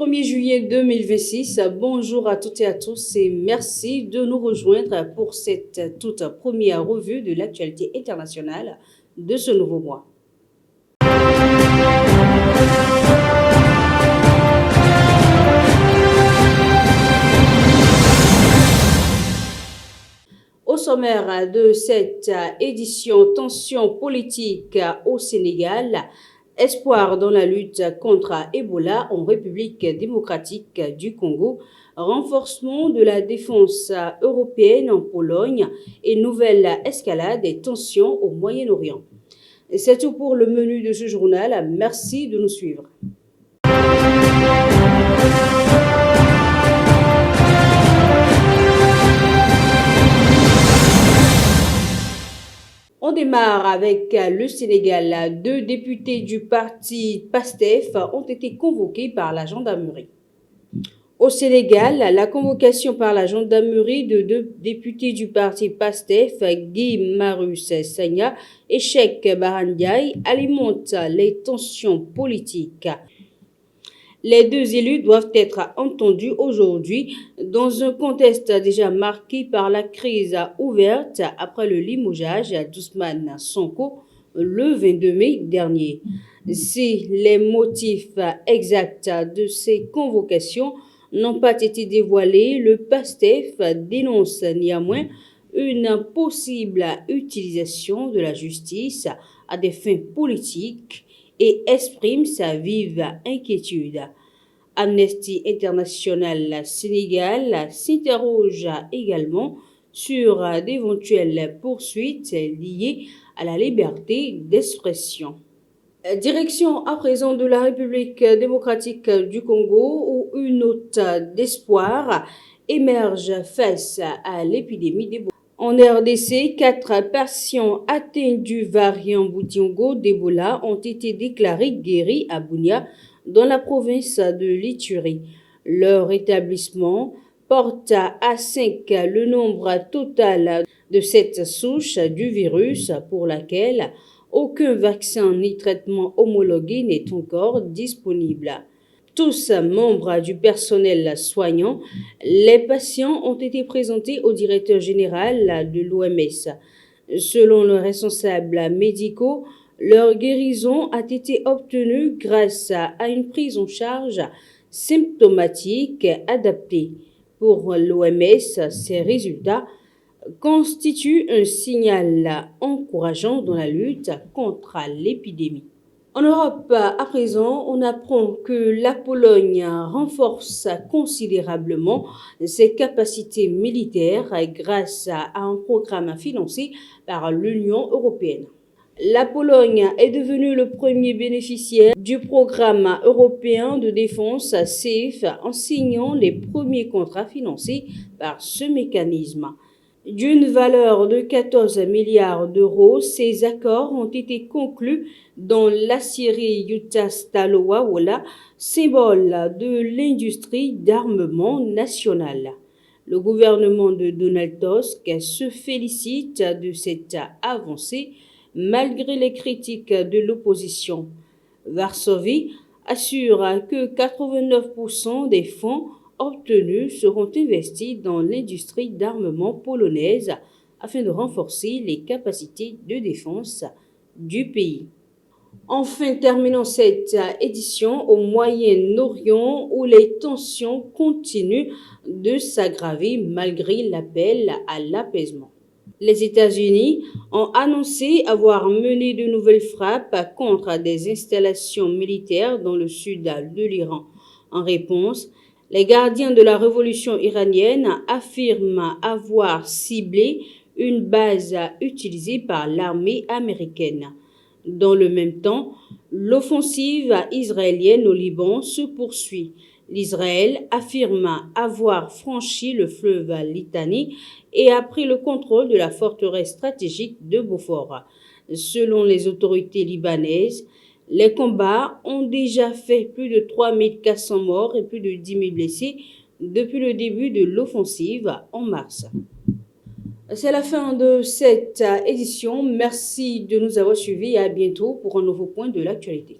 1er juillet 2026. Bonjour à toutes et à tous et merci de nous rejoindre pour cette toute première revue de l'actualité internationale de ce nouveau mois. Au sommaire de cette édition, tension politique au Sénégal, espoir dans la lutte contre Ebola en République démocratique du Congo, renforcement de la défense européenne en Pologne et nouvelle escalade des tensions au Moyen-Orient. C'est tout pour le menu de ce journal. Merci de nous suivre. On démarre avec le Sénégal. 2 députés du parti PASTEF ont été convoqués par la gendarmerie. Au Sénégal, la convocation par la gendarmerie de 2 députés du parti PASTEF, Guy Marius Sagna et Cheikh Bara Ndiaye, alimente les tensions politiques. Les 2 élus doivent être entendus aujourd'hui dans un contexte déjà marqué par la crise ouverte après le limogeage d'Ousmane Sonko le 22 mai dernier. Si les motifs exacts de ces convocations n'ont pas été dévoilés, le PASTEF dénonce néanmoins une possible utilisation de la justice à des fins politiques et exprime sa vive inquiétude. Amnesty International Sénégal s'interroge également sur d'éventuelles poursuites liées à la liberté d'expression. Direction à présent de la République démocratique du Congo où une note d'espoir émerge face à l'épidémie d'Ebola. En RDC, 4 patients atteints du variant Bundibugyo d'Ebola ont été déclarés guéris à Bunia, dans la province de l'Ituri. Leur établissement porte à 5 le nombre total de cette souche du virus pour laquelle aucun vaccin ni traitement homologué n'est encore disponible. Tous membres du personnel soignant, les patients ont été présentés au directeur général de l'OMS. Selon les responsables médicaux, leur guérison a été obtenue grâce à une prise en charge symptomatique adaptée. Pour l'OMS, ces résultats constituent un signal encourageant dans la lutte contre l'épidémie. En Europe, à présent, on apprend que la Pologne renforce considérablement ses capacités militaires grâce à un programme financé par l'Union européenne. La Pologne est devenue le premier bénéficiaire du programme européen de défense SAFE en signant les premiers contrats financés par ce mécanisme. D'une valeur de 14 milliards d'euros, ces accords ont été conclus dans l'aciérie Utah-Stalowa, symbole de l'industrie d'armement nationale. Le gouvernement de Donald Tusk se félicite de cette avancée malgré les critiques de l'opposition. Varsovie assure que 89% des fonds obtenus seront investis dans l'industrie d'armement polonaise afin de renforcer les capacités de défense du pays. Enfin, terminons cette édition au Moyen-Orient où les tensions continuent de s'aggraver malgré l'appel à l'apaisement. Les États-Unis ont annoncé avoir mené de nouvelles frappes contre des installations militaires dans le sud de l'Iran. En réponse, les gardiens de la révolution iranienne affirment avoir ciblé une base utilisée par l'armée américaine. Dans le même temps, l'offensive israélienne au Liban se poursuit. L'Israël affirme avoir franchi le fleuve Litani et a pris le contrôle de la forteresse stratégique de Beaufort. Selon les autorités libanaises, les combats ont déjà fait plus de 3400 morts et plus de 10 000 blessés depuis le début de l'offensive en mars. C'est la fin de cette édition. Merci de nous avoir suivis et à bientôt pour un nouveau point de l'actualité.